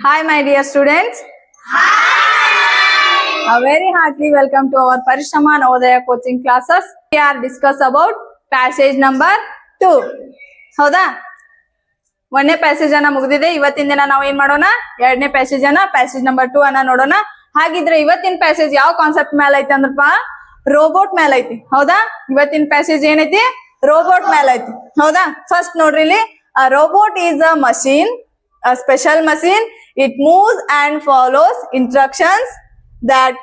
Hi, my dear students. Hi. A very heartily welcome to our Parishrama Navodaya coaching classes. We are discuss about passage number 2. ಹೌದಾ? ಒಂದನೇ passage ಅನ್ನ ಮುಗಿದಿದೆ. ಇವತ್ತಿನ ದಿನ ನಾವು ಏನ್ ಮಾಡೋಣ? ಎರಡನೇ ಪ್ಯಾಸೇಜ್ ಅನ್ನ ಪ್ಯಾಸೇಜ್ ನಂಬರ್ 2 ಅನ್ನ ನೋಡೋಣ. ಹಾಗಿದ್ರೆ ಇವತ್ತಿನ ಪ್ಯಾಸೇಜ್ ಯಾವ ಕಾನ್ಸೆಪ್ಟ್ ಮೇಲೆ ಐತಿ ಅಂದ್ರಪ್ಪ? ರೋಬೋಟ್ ಮೇಲೆ ಐತಿ. ಹೌದಾ? ಇವತ್ತಿನ ಪ್ಯಾಸೇಜ್ ಏನೈತಿ? ರೋಬೋಟ್ ಮೇಲೆ ಐತಿ. ಹೌದಾ? ಫಸ್ಟ್ ನೋಡ್ರಿ ಇಲ್ಲಿ, a robot is a machine, a special machine. It moves and follows instructions that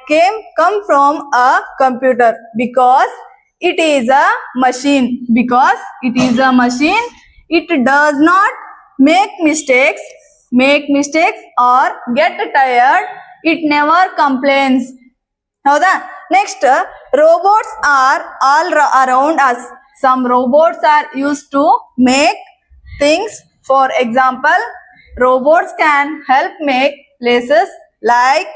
come from a computer because it is a machine. Because it is a machine, it does not make mistakes or get tired. It never complains. ಹೌದಾ? Next, robots are all around us. Some robots are used to make things. For example, robots can help make places like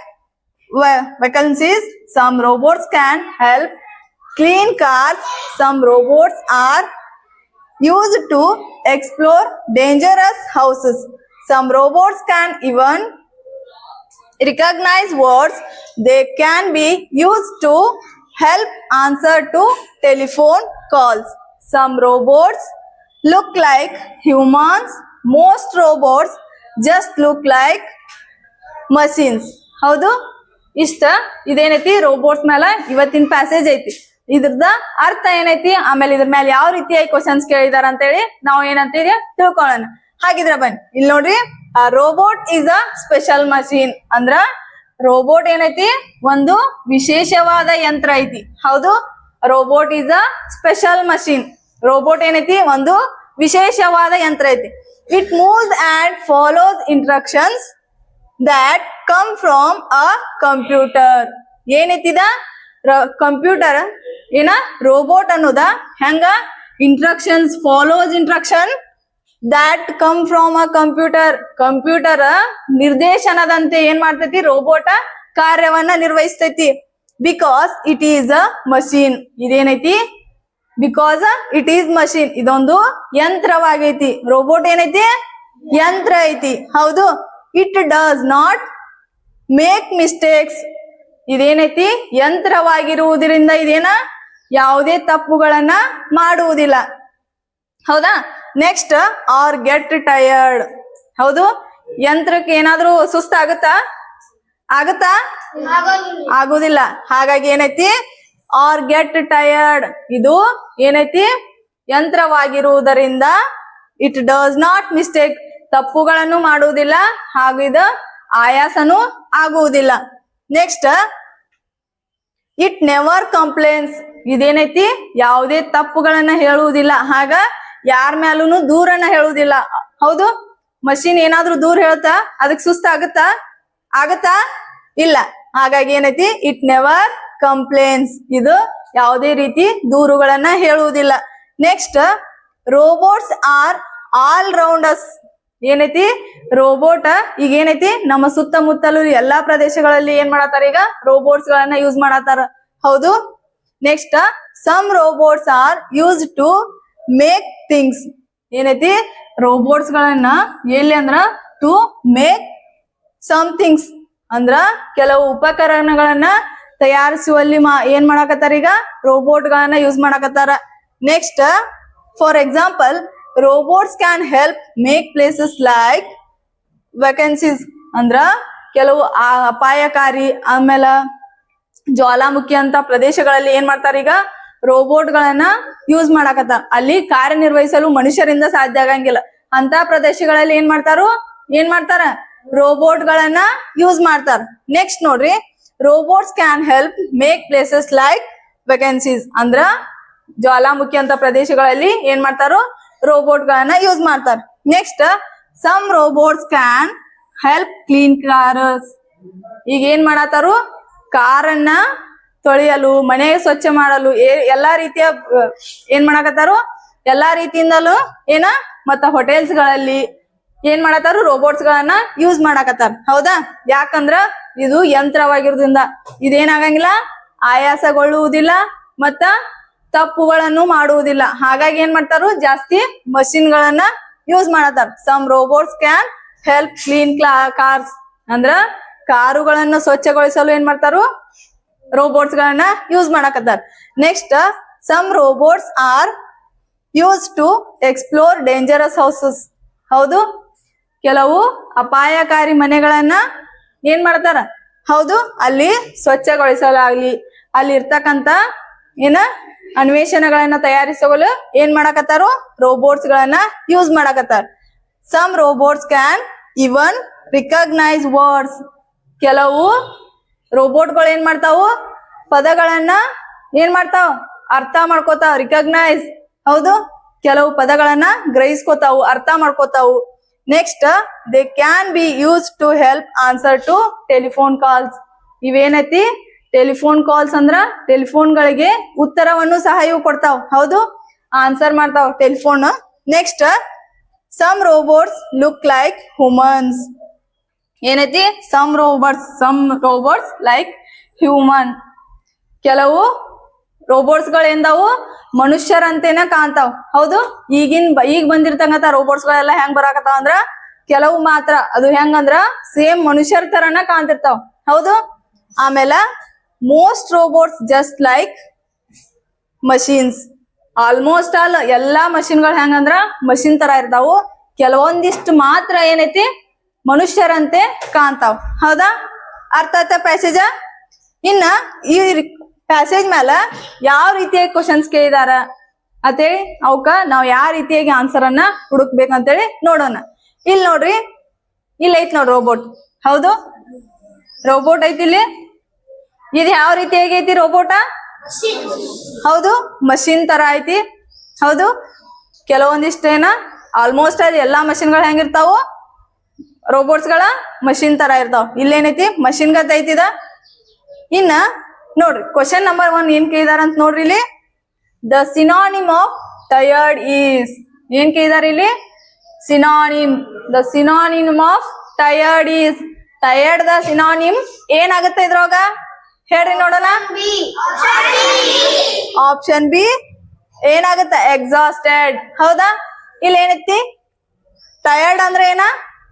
vacancies. Some robots can help clean cars. Some robots are used to explore dangerous houses. Some robots can even recognize words. They can be used to help answer to telephone calls. Some robots look like humans. Most robots just look like machines. ಹೌದು, ಇಷ್ಟ ಇದೇನೈತಿ robots ಮೇಲೆ ಇವತ್ತಿನ passage ಐತಿ. ಇದ್ರದ ಅರ್ಥ ಏನೈತಿ, ಆಮೇಲೆ ಇದ್ರ ಮೇಲೆ ಯಾವ ರೀತಿಯಾಗಿ ಕ್ವಶನ್ಸ್ ಕೇಳಿದಾರ ಅಂತೇಳಿ ನಾವು ಏನಂತೀವಿ ತಿಳ್ಕೊಳ್ಳೋಣ. ಹಾಗಿದ್ರೆ ಬನ್ನಿ ಇಲ್ಲಿ ನೋಡ್ರಿ, robot is a special machine. ಅಂದ್ರ ರೋಬೋಟ್ ಏನೈತಿ, ಒಂದು ವಿಶೇಷವಾದ ಯಂತ್ರ ಐತಿ. ಹೌದು, robot is a special machine. Robot ಏನೈತಿ, ಒಂದು ವಿಶೇಷವಾದ ಯಂತ್ರ ಐತಿ. It moves and follows instructions that come from a computer. ಏನೈತಿದ ಕಂಪ್ಯೂಟರ್ ಏನ ರೋಬೋಟ್ ಅನ್ನೋದ ಹೆಂಗ instructions follows instruction that come from a computer. Computer ನಿರ್ದೇಶನದಂತೆ ಏನ್ ಮಾಡ್ತೈತಿ, ರೋಬೋಟ್ ಕಾರ್ಯವನ್ನ ನಿರ್ವಹಿಸ್ತೈತಿ. Because it is a machine. ಇದೇನೈತಿ, ಬಿಕಾಸ್ ಇಟ್ ಈಸ್ ಮಷೀನ್. ಇದೊಂದು ಯಂತ್ರವಾಗೈತಿ. ರೋಬೋಟ್ ಏನೈತಿ, ಯಂತ್ರ ಐತಿ. ಹೌದು, it does not make mistakes. ಇದೇನೈತಿ, ಯಂತ್ರವಾಗಿರುವುದರಿಂದ ಇದೇನ ಯಾವುದೇ ತಪ್ಪುಗಳನ್ನ ಮಾಡುವುದಿಲ್ಲ. ಹೌದಾ? Next, are get tired. ಹೌದು, ಯಂತ್ರಕ್ಕೆ ಏನಾದ್ರೂ ಸುಸ್ತಾಗುತ್ತಾ? ಆಗುದಿಲ್ಲ. ಹಾಗಾಗಿ ಏನೈತಿ, ಆರ್ ಗೆಟ್ ಟಯರ್ಡ್. ಇದು ಏನೈತಿ, ಯಂತ್ರವಾಗಿರುವುದರಿಂದ ಇಟ್ ಡಸ್ ನಾಟ್ ಮಿಸ್ಟೇಕ್, ತಪ್ಪುಗಳನ್ನು ಮಾಡುವುದಿಲ್ಲ, ಹಾಗೂ ಇದು ಆಯಾಸನೂ ಆಗುವುದಿಲ್ಲ. Next, it never complains. ಇದೇನೈತಿ, ಯಾವುದೇ ತಪ್ಪುಗಳನ್ನ ಹೇಳುವುದಿಲ್ಲ, ಹಾಗ ಯಾರ ಮೇಲೂ ದೂರನ್ನ ಹೇಳುವುದಿಲ್ಲ. ಹೌದು, ಮಷೀನ್ ಏನಾದ್ರೂ ದೂರ ಹೇಳ್ತಾ ಅದಕ್ಕೆ ಸುಸ್ತ ಆಗತ್ತಾ ಇಲ್ಲ. ಹಾಗಾಗಿ ಏನೈತಿ, ಇಟ್ ನೆವರ್ ಕಂಪ್ಲೇನ್ಸ್. ಇದು ಯಾವುದೇ ರೀತಿ ದೂರುಗಳನ್ನ ಹೇಳುವುದಿಲ್ಲ. Next, robots are all round us. ಏನೈತಿ, ರೋಬೋಟ್ ಈಗ ಏನೈತಿ, ನಮ್ಮ ಸುತ್ತಮುತ್ತಲು ಎಲ್ಲಾ ಪ್ರದೇಶಗಳಲ್ಲಿ ಏನ್ ಮಾಡತ್ತಾರ, ಈಗ ರೋಬೋಟ್ಸ್ ಗಳನ್ನ ಯೂಸ್ ಮಾಡತ್ತಾರ. ಹೌದು. Next, some robots are use to make things. ಏನೈತಿ, ರೋಬೋಟ್ಸ್ ಗಳನ್ನ ಎಲ್ಲಿ ಅಂದ್ರ ಟು ಮೇಕ್ ಸಮ್ ಥಿಂಗ್ಸ್, ಅಂದ್ರ ಕೆಲವು ಉಪಕರಣಗಳನ್ನ ತಯಾರಿಸುವಲ್ಲಿ ಏನ್ ಮಾಡಾಕತ್ತಾರ, ಈಗ ರೋಬೋಟ್ ಗಳನ್ನ ಯೂಸ್ ಮಾಡಾಕತ್ತಾರ. Next, for example, robots can help make places like vacancies. ಅಂದ್ರ ಕೆಲವು ಅಪಾಯಕಾರಿ ಆಮೇಲೆ ಜ್ವಾಲಾಮುಖಿ ಅಂತ ಪ್ರದೇಶಗಳಲ್ಲಿ ಏನ್ ಮಾಡ್ತಾರ, ಈಗ ರೋಬೋಟ್ ಗಳನ್ನ ಯೂಸ್ ಮಾಡಾಕತ್ತಾರ. ಅಲ್ಲಿ ಕಾರ್ಯನಿರ್ವಹಿಸಲು ಮನುಷ್ಯರಿಂದ ಸಾಧ್ಯ ಆಗಂಗಿಲ್ಲ. ಅಂತ ಪ್ರದೇಶಗಳಲ್ಲಿ ಏನ್ ಮಾಡ್ತಾರ, ರೋಬೋಟ್ ಗಳನ್ನ ಯೂಸ್ ಮಾಡ್ತಾರ. ನೆಕ್ಸ್ಟ್ ನೋಡ್ರಿ, robots can help make places like vacancies. ಅಂದ್ರ ಜ್ವಾಲಾಮುಖಿ ಅಂತ ಪ್ರದೇಶಗಳಲ್ಲಿ ಏನ್ ಮಾಡ್ತಾರೋ ರೋಬೋಟ್ ಗಳನ್ನ ಯೂಸ್ ಮಾಡ್ತಾರ. Next, some robots can help clean cars. ಈಗ ಏನ್ ಮಾಡತ್ತಾರು, ಕಾರನ್ನ ತೊಳೆಯಲು, ಮನೆ ಸ್ವಚ್ಛ ಮಾಡಲು, ಎಲ್ಲಾ ರೀತಿಯ ಏನ್ ಮಾಡಕತ್ತಾರು, ಎಲ್ಲಾ ರೀತಿಯಿಂದಲೂ ಮತ್ತ ಹೋಟೆಲ್ಸ್ ಗಳಲ್ಲಿ ಏನ್ ಮಾಡತ್ತಾರು, ರೋಬೋಟ್ಸ್ ಗಳನ್ನ ಯೂಸ್ ಮಾಡಾಕತ್ತಾರ. ಹೌದಾ? ಯಾಕಂದ್ರ ಇದು ಯಂತ್ರವಾಗಿರೋದ್ರಿಂದ ಇದೇನಾಗಂಗಿಲ್ಲ, ಆಯಾಸಗೊಳ್ಳುವುದಿಲ್ಲ ಮತ್ತ ತಪ್ಪುಗಳನ್ನು ಮಾಡುವುದಿಲ್ಲ. ಹಾಗಾಗಿ ಏನ್ ಮಾಡ್ತಾರು, ಜಾಸ್ತಿ ಮಷಿನ್ ಗಳನ್ನ ಯೂಸ್ ಮಾಡತಾರ. Some robots can help clean cars ಅಂದ್ರ ಕಾರುಗಳನ್ನ ಸ್ವಚ್ಛಗೊಳಿಸಲು ಏನ್ ಮಾಡ್ತಾರು ರೋಬೋಟ್ಸ್ ಗಳನ್ನ ಯೂಸ್ ಮಾಡಕತ್ತಾರ. Next some robots are use to explore dangerous houses. ಹೌದು, ಕೆಲವು ಅಪಾಯಕಾರಿ ಮನೆಗಳನ್ನ ಏನ್ ಮಾಡ್ತಾರ, ಹೌದು, ಅಲ್ಲಿ ಸ್ವಚ್ಛಗೊಳಿಸಲಾಗ್ಲಿ, ಅಲ್ಲಿ ಇರ್ತಕ್ಕಂತ ಏನ ಅನ್ವೇಷಣೆಗಳನ್ನ ತಯಾರಿಸಲು ಏನ್ ಮಾಡಕತ್ತಾರು ರೋಬೋಟ್ಸ್ ಗಳನ್ನ ಯೂಸ್ ಮಾಡಕತ್ತಾರ. Some robots can even recognise words. ಕೆಲವು ರೋಬೋಟ್ಗಳು ಏನ್ ಮಾಡ್ತಾವು ಪದಗಳನ್ನ ಏನ್ ಮಾಡ್ತಾವ ಅರ್ಥ ಮಾಡ್ಕೋತಾವ, ರಿಕಗ್ನೈಸ್. ಹೌದು, ಕೆಲವು ಪದಗಳನ್ನ ಗ್ರಹಿಸ್ಕೋತಾವು, ಅರ್ಥ ಮಾಡ್ಕೋತಾವು. Next they can be use to help answer to telephone calls. ಇವೇನೈತಿ ಟೆಲಿಫೋನ್ ಕಾಲ್ಸ್ ಅಂದ್ರ ಟೆಲಿಫೋನ್ ಗಳಿಗೆ ಉತ್ತರವನ್ನು ಸಹ ಇವು ಕೊಡ್ತಾವ್. ಹೌದು, ಆನ್ಸರ್ ಮಾಡ್ತಾವ್ telephone. Next some robots look like humans. ಏನೈತಿ ಸಮ್ ರೋಬೋಟ್ಸ್ ಲೈಕ್ ಹ್ಯೂಮನ್. ಕೆಲವು ರೋಬೋಟ್ಸ್ ಗಳು ಎಂದಾವು ಮನುಷ್ಯರಂತೇನ ಕಾಣ್ತಾವ್. ಹೌದು, ಈಗ ಬಂದಿರ್ತಕ್ಕಂಥ ರೋಬೋಟ್ಸ್ ಗಳೆಲ್ಲ ಹೆಂಗ್ ಬರಾಕತ್ತಾವ ಅಂದ್ರ ಕೆಲವು ಮಾತ್ರ ಅದು ಹೆಂಗಂದ್ರ ಸೇಮ್ ಮನುಷ್ಯರ ತರನ ಕಾಣ್ತಿರ್ತಾವ್. ಹೌದು, ಆಮೇಲೆ most robots just like machines. Almost all ಎಲ್ಲಾ ಮಷಿನ್ಗಳು ಹೆಂಗಂದ್ರ ಮಷಿನ್ ತರ ಇರ್ತಾವು, ಕೆಲವೊಂದಿಷ್ಟು ಮಾತ್ರ ಏನೈತಿ ಮನುಷ್ಯರಂತೆ ಕಾಣ್ತಾವ್. ಹೌದಾ, ಅರ್ಥ ಆಯ್ತಾ ಪ್ಯಾಸೇಜ? ಇನ್ನ ಈ ಪ್ಯಾಸೇಜ್ ಮೇಲೆ ಯಾವ ರೀತಿಯಾಗಿ ಕ್ವಶನ್ಸ್ ಕೇಳಿದಾರ ಅಂತೇಳಿ ಅವಕ್ಕ ನಾವ್ ಯಾವ ರೀತಿಯಾಗಿ ಆನ್ಸರ್ ಅನ್ನ ಹುಡುಕ್ಬೇಕಂತೇಳಿ ನೋಡೋಣ. ಇಲ್ಲಿ ನೋಡ್ರಿ, ಇಲ್ಲಿ ಐತ್ ನೋಡ್ರಿ ರೋಬೋಟ್. ಹೌದು, ರೋಬೋಟ್ ಐತಿ ಇಲ್ಲಿ. ಇದು ಯಾವ ರೀತಿಯಾಗಿ ಐತಿ ರೋಬೋಟ? ಹೌದು, ಮಷಿನ್ ತರ ಐತಿ. ಹೌದು, ಕೆಲವೊಂದಿಷ್ಟು ಏನ ಆಲ್ಮೋಸ್ಟ್ ಅದು ಎಲ್ಲಾ ಮಷಿನ್ಗಳು ಹೆಂಗಿರ್ತಾವು ರೋಬೋಟ್ಸ್ ಗಳ ಮಷಿನ್ ತರ ಇರ್ತಾವ. ಇಲ್ಲೇನೈತಿ ಮಷಿನ್ ಗತ ಐತಿದ. ಇನ್ನ ನೋಡ್ರಿ ಕ್ವಶನ್ ನಂಬರ್ 1 ಏನ್ ಕೇಳಿದಾರ ಅಂತ ನೋಡ್ರಿ ಇಲ್ಲಿ. The synonym of tired is. ಏನ್ ಕೇಳಿದಾರ ಇಲ್ಲಿ? Synonym. The synonym of tired is. Tired the synonym ಏನಾಗುತ್ತೆ ಇದ್ರೊಳಗ ಹೇಳ್ರಿ ನೋಡೋಣ. ಆಪ್ಷನ್ ಬಿ ಏನಾಗುತ್ತೆ ಎಕ್ಸಾಸ್ಟೆಡ್. ಹೌದಾ, ಇಲ್ಲಿ ಏನೈತಿ ಟಯರ್ಡ್ ಅಂದ್ರೆ ಏನ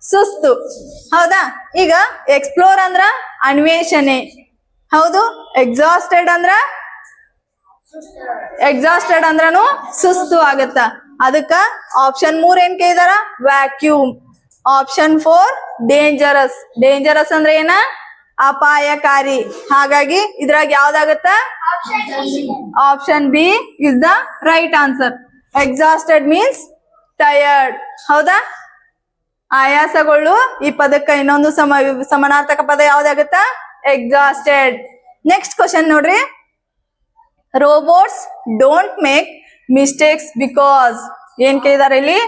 ಸುಸ್ತು. ಹೌದಾ, ಈಗ ಎಕ್ಸ್ಪ್ಲೋರ್ ಅಂದ್ರ ಅನ್ವೇಷಣೆ. ಹೌದು, ಎಕ್ಸಾಸ್ಟೆಡ್ ಅಂದ್ರನು ಸುಸ್ತು ಆಗತ್ತ. ಅದಕ್ಕ ಆಪ್ಷನ್ 3 ಏನ್ ಕೇಳಿದಾರ ವ್ಯಾಕ್ಯೂಮ್. Option 4 dangerous. ಡೇಂಜರಸ್ ಅಂದ್ರೆ ಏನ ಅಪಾಯಕಾರಿ. ಹಾಗಾಗಿ ಇದ್ರಾಗ ಯಾವ್ದಾಗತ್ತ option B is the right answer. Exhausted means tired. ಹೌದಾ, ಆಯಾಸಗೊಳ್ಳು ಈ ಪದಕ್ಕ ಇನ್ನೊಂದು ಸಮಾನಾರ್ಥಕ ಪದ ಯಾವ್ದಾಗತ್ತ ಎಕ್ಸಾಸ್ಟೆಡ್. ನೆಕ್ಸ್ಟ್ ಕ್ವಶನ್ ನೋಡ್ರಿ. Robots don't make mistakes because. ಏನ್ ಕೇಳಿದಾರೆ ಇಲ್ಲಿ?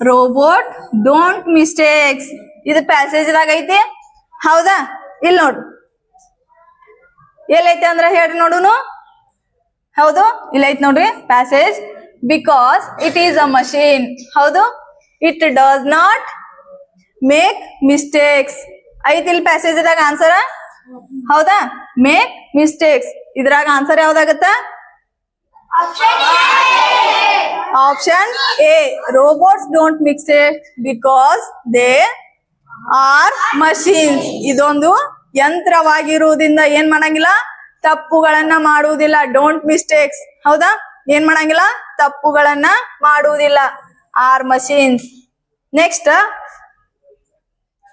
Robot don't mistakes. ಇದು ಪ್ಯಾಸೇಜ್ ದಾಗ ಐತಿ. ಹೌದಾ, ಇಲ್ಲಿ ನೋಡ್ರಿ ಎಲ್ಲೈತಿ ಅಂದ್ರ ಹೇಳ್ರಿ ನೋಡುನು. ಹೌದು, ಇಲ್ಲ ಐತಿ ನೋಡ್ರಿ passage. Because it is a machine. ಹೌದು, it does not make mistakes ಐತಿ ಇಲ್ಲಿ ಪ್ಯಾಸೇಜ್ ದಾಗ ಆನ್ಸರ್. ಹೌದಾ, ಮೇಕ್ ಮಿಸ್ಟೇಕ್ಸ್ ಇದ್ರಾಗ ಆನ್ಸರ್ ಯಾವ್ದಾಗತ್ತ? Option A robots don't mistake because they are machines. ಇದೊಂದು ಯಂತ್ರವಾಗಿರುವುದರಿಂದ ಏನ್ ಮಾಡಂಗಿಲ್ಲ ತಪ್ಪುಗಳನ್ನ ಮಾಡುವುದಿಲ್ಲ. Don't mistakes. ಹೌದಾ, ಏನ್ ಮಾಡಂಗಿಲ್ಲ ತಪ್ಪುಗಳನ್ನ ಮಾಡುವುದಿಲ್ಲ. Are machines.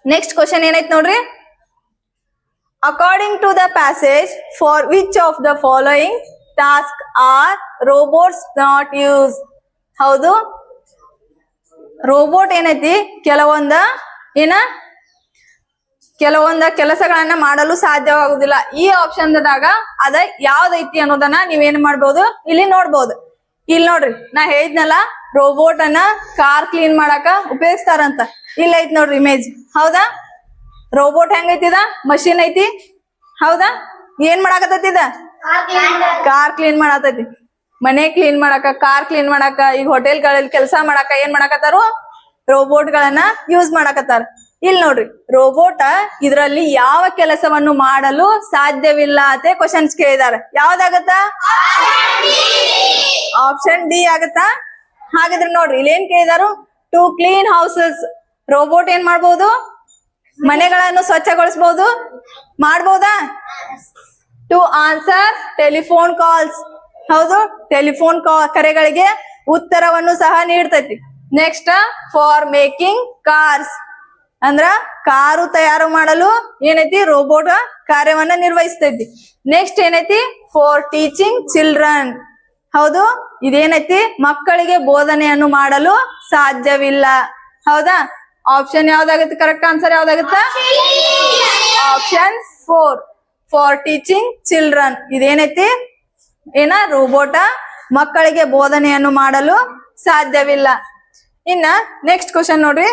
ನೆಕ್ಸ್ಟ್ ಕ್ವಶನ್ ಏನೈತ್ ನೋಡ್ರಿ. According to the passage for which of the following task are robots not use. ಹೌದು, ರೋಬೋಟ್ ಏನೈತಿ ಕೆಲವೊಂದ ಕೆಲಸಗಳನ್ನ ಮಾಡಲು ಸಾಧ್ಯವಾಗುದಿಲ್ಲ. ಈ ಆಪ್ಷನ್ ದಾಗ ಅದ ಯಾವ್ದೈತಿ ಅನ್ನೋದನ್ನ ನೀವೇನ್ ಮಾಡ್ಬೋದು ಇಲ್ಲಿ ನೋಡ್ಬೋದು. ಇಲ್ಲಿ ನೋಡ್ರಿ, ನಾ ಹೇಳಿದ್ನಲ್ಲ ರೋಬೋಟ್ ಅನ್ನ ಕಾರ್ ಕ್ಲೀನ್ ಮಾಡಾಕ ಉಪಯೋಗಿಸ್ತಾರಂತ. ಇಲ್ಲ ಐತಿ ನೋಡ್ರಿ ಇಮೇಜ್. ಹೌದಾ, ರೋಬೋಟ್ ಹೆಂಗೈತಿದ ಮಷೀನ್ ಐತಿ. ಹೌದಾ, ಏನ್ ಮಾಡಾಕತ್ತೈತಿದ ಕಾರ್ ಕ್ಲೀನ್ ಮಾಡತೈತಿ. ಮನೆ ಕ್ಲೀನ್ ಮಾಡಾಕ, ಕಾರ್ ಕ್ಲೀನ್ ಮಾಡಾಕ, ಈಗ ಹೋಟೆಲ್ಗಳಲ್ಲಿ ಕೆಲಸ ಮಾಡಾಕ ಏನ್ ಮಾಡಾಕತ್ತಾರು ರೋಬೋಟ್ ಗಳನ್ನ ಯೂಸ್ ಮಾಡಾಕತ್ತಾರ. ಇಲ್ಲಿ ನೋಡ್ರಿ ರೋಬೋಟ್ ಇದ್ರಲ್ಲಿ ಯಾವ ಕೆಲಸವನ್ನು ಮಾಡಲು ಸಾಧ್ಯವಿಲ್ಲ ಅಂತ ಕ್ವಶನ್ಸ್ ಕೇಳಿದಾರೆ. ಯಾವ್ದಾಗತ್ತ? ಆಪ್ಷನ್ ಡಿ ಆಗತ್ತಾ? ಹಾಗಾದ್ರೆ ನೋಡ್ರಿ ಇಲ್ಲಿ ಏನ್ ಕೇಳಿದಾರು ಟು ಕ್ಲೀನ್ ಹೌಸಸ್. ರೋಬೋಟ್ ಏನ್ ಮಾಡ್ಬೋದು? ಮನೆಗಳನ್ನು ಸ್ವಚ್ಛಗೊಳಿಸಬಹುದು, ಮಾಡ್ಬೋದಾ? ಟು ಆನ್ಸರ್ ಟೆಲಿಫೋನ್ ಕಾಲ್ಸ್, ಹೌದು, ಟೆಲಿಫೋನ್ ಕರೆಗಳಿಗೆ ಉತ್ತರವನ್ನು ಸಹ ನೀಡ್ತೈತಿ. ನೆಕ್ಸ್ಟ್ ಫಾರ್ ಮೇಕಿಂಗ್ ಕಾರ್ಸ್, ಅಂದ್ರ ಕಾರು ತಯಾರು ಮಾಡಲು ಏನೈತಿ ರೋಬೋಟ್ ಕಾರ್ಯವನ್ನ ನಿರ್ವಹಿಸ್ತೈತಿ. ನೆಕ್ಸ್ಟ್ ಏನೈತಿ ಫಾರ್ ಟೀಚಿಂಗ್ ಚಿಲ್ಡ್ರನ್, ಹೌದು, ಇದೇನೈತಿ ಮಕ್ಕಳಿಗೆ ಬೋಧನೆಯನ್ನು ಮಾಡಲು ಸಾಧ್ಯವಿಲ್ಲ. ಹೌದಾ? ಆಪ್ಷನ್ ಯಾವ್ದಾಗುತ್ತೆ? ಕರೆಕ್ಟ್ ಆನ್ಸರ್ ಯಾವ್ದಾಗುತ್ತೆ? Option 4 for teaching children. ಇದೇನೈತಿ ಏನ ರೋಬೋಟ ಮಕ್ಕಳಿಗೆ ಬೋಧನೆಯನ್ನು ಮಾಡಲು ಸಾಧ್ಯವಿಲ್ಲ. ಇನ್ನ ನೆಕ್ಸ್ಟ್ ಕ್ವಶನ್ ನೋಡ್ರಿ.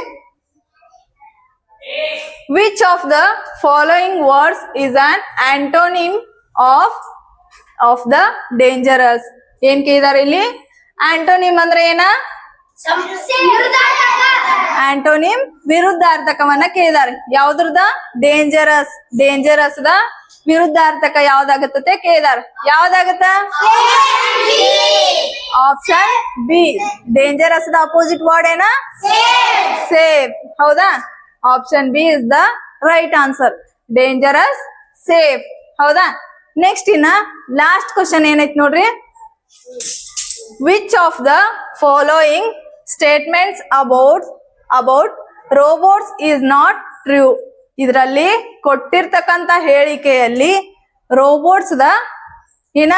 Which of the following words is an antonym of the dangerous? ಏನ್ ಕೇಳಿದಾರೆ ಇಲ್ಲಿ? ಆಂಟೋನಿಮ್ ಅಂದ್ರೆ ಏನ? ಆಂಟೋನಿಮ್ ವಿರುದ್ಧಾರ್ಥಕವನ್ನ ಕೇಳಿದಾರೆ. ಯಾವ್ದ್ರದ? ಡೇಂಜರಸ್. ಡೇಂಜರಸ್ ದ ವಿರುದ್ಧಾರ್ಥಕ ಯಾವ್ದಾಗತ್ತೆ ಕೇಳಿದಾರೆ. ಯಾವ್ದಾಗತ್ತ? Option B. ಡೇಂಜರಸ್ ದ ಅಪೋಸಿಟ್ ವರ್ಡ್ ಏನ? ಸೇಫ್. ಹೌದಾ? Option B is the right answer. Dangerous, safe. ಹೌದಾ? ನೆಕ್ಸ್ಟ್ ಇನ್ನ ಲಾಸ್ಟ್ ಕ್ವಶನ್ ಏನೈತಿ ನೋಡ್ರಿ. Which of the following statements about robots is not true? ಇದರಲ್ಲಿ ಕೊಟ್ಟಿರ್ತಕ್ಕಂತ ಹೇಳಿಕೆಯಲ್ಲಿ ರೋಬೋಟ್ಸ್ ದ ಏನ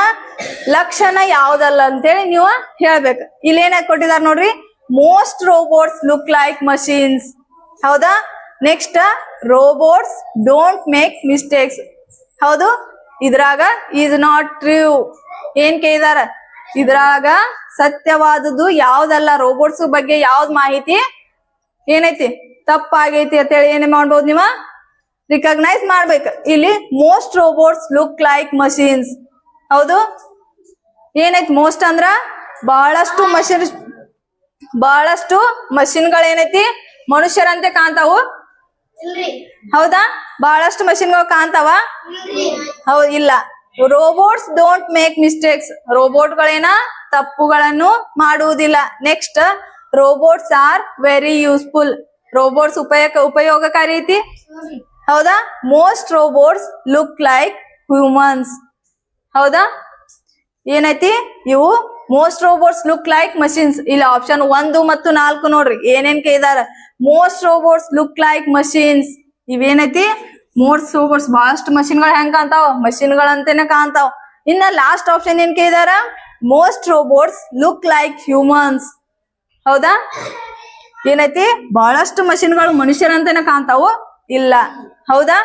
ಲಕ್ಷಣ ಯಾವ್ದಲ್ಲ ಅಂತೇಳಿ ನೀವು ಹೇಳ್ಬೇಕು. ಇಲ್ಲಿ ಏನಾಗಿ ಕೊಟ್ಟಿದಾರ ನೋಡ್ರಿ. Most robots look like machines. ಹೌದಾ? Next robots don't make mistakes. ಹೌದು, ಇದ್ರಾಗ ಈಸ್ ನಾಟ್ ಟ್ರೂ. ಏನ್ ಕೇಳಿದಾರ? ಇದ್ರಾಗ ಸತ್ಯವಾದದ್ದು ಯಾವ್ದಲ್ಲ, ರೋಬೋಟ್ಸ್ ಬಗ್ಗೆ ಯಾವ್ದ್ ಮಾಹಿತಿ ಏನೈತಿ ತಪ್ಪಾಗೈತಿ ಅಂತ ಹೇಳಿ ಏನ್ ಮಾಡ್ಬೋದು ನೀವು ರಿಕಗ್ನೈಸ್ ಮಾಡ್ಬೇಕು. ಇಲ್ಲಿ most robots look like machines. ಹೌದು, ಏನೈತಿ ಮೋಸ್ಟ್ ಅಂದ್ರ ಬಹಳಷ್ಟು ಮಷಿನ್ಗಳು ಏನೈತಿ ಮನುಷ್ಯರಂತೆ ಕಾಣ್ತಾವು. ಹೌದಾ? ಬಹಳಷ್ಟು ಮಷಿನ್ಗಳು ಕಾಣ್ತಾವ? ಹೌದ್ ಇಲ್ಲ. Robots don't make mistakes. ರೋಬೋಟ್ಗಳೇನ ತಪ್ಪುಗಳನ್ನು ಮಾಡುವುದಿಲ್ಲ. Next robots are very useful. Robots ಉಪಯೋಗಕಾರಿ ಐತಿ. ಹೌದಾ? Most robots look like humans. ಹೌದಾ? ಏನೈತಿ ಇವು most robots look like machines. ಇಲ್ಲಿ ಆಪ್ಷನ್ 1 ಮತ್ತು 4 ನೋಡ್ರಿ ಏನೇನ್ ಕೇಳಿದಾರ. Most robots look like machines. ಇವೇನೈತಿ ಮೋಸ್ಟ್ ರೋಬೋಟ್ಸ್ ಬಹಳಷ್ಟು ಮಷಿನ್ಗಳು ಹೆಂಗ್ ಕಾಣ್ತಾವ? ಮಷಿನ್ಗಳಂತೇನೆ ಕಾಣ್ತಾವ. ಇನ್ನ ಲಾಸ್ಟ್ ಆಪ್ಷನ್ ಏನ್ ಕೇಳಿದಾರ? Most robots look like humans. ಹೌದಾ? ಏನೈತಿ ಬಹಳಷ್ಟು ಮಷಿನ್ಗಳು ಮನುಷ್ಯರಂತೇನೆ ಕಾಣ್ತಾವು? ಇಲ್ಲ. ಹೌದಾ?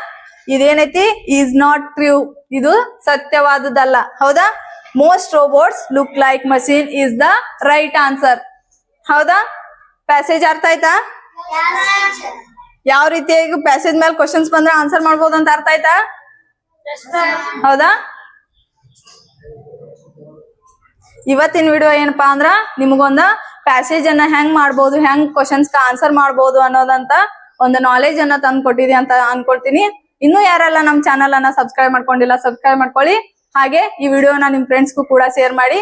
ಇದೇನೈತಿ ಈಸ್ ನಾಟ್ ಟ್ರೂ. ಇದು ಸತ್ಯವಾದದಲ್ಲ. ಹೌದಾ? Most robots look like machine is the right answer. ಹೌದಾ? ಪ್ಯಾಸೇಜ್ ಅರ್ಥ ಆಯ್ತಾ? ಯಾವ ರೀತಿಯಾಗಿ ಪ್ಯಾಸೇಜ್ ಮೇಲೆ ಕ್ವಶನ್ಸ್ ಬಂದ್ರೆ ಆನ್ಸರ್ ಮಾಡ್ಬೋದು ಅಂತ ಅರ್ಥ ಆಯ್ತಾ? ಹೌದಾ? ಇವತ್ತಿನ ವಿಡಿಯೋ ಏನಪ್ಪಾ ಅಂದ್ರ ನಿಮಗೊಂದ ಪ್ಯಾಸೇಜ್ ಅನ್ನ ಹೆಂಗ್ ಮಾಡ್ಬೋದು, ಹೆಂಗ್ ಕ್ವಶನ್ಸ್ ಆನ್ಸರ್ ಮಾಡ್ಬೋದು ಅನ್ನೋದಂತ ಒಂದು ನಾಲೆಜ್ ಅನ್ನ ತಂದು ಕೊಟ್ಟಿದೆ ಅಂತ ಅನ್ಕೊಳ್ತೀನಿ. ಇನ್ನು ಯಾರೆಲ್ಲ ನಮ್ ಚಾನಲ್ ಅನ್ನ ಸಬ್ಸ್ಕ್ರೈಬ್ ಮಾಡ್ಕೊಂಡಿಲ್ಲ ಸಬ್ಸ್ಕ್ರೈಬ್ ಮಾಡ್ಕೊಳ್ಳಿ. ಹಾಗೆ ಈ ವಿಡಿಯೋನ ನಿಮ್ ಫ್ರೆಂಡ್ಸ್ಗೂ ಕೂಡ ಶೇರ್ ಮಾಡಿ.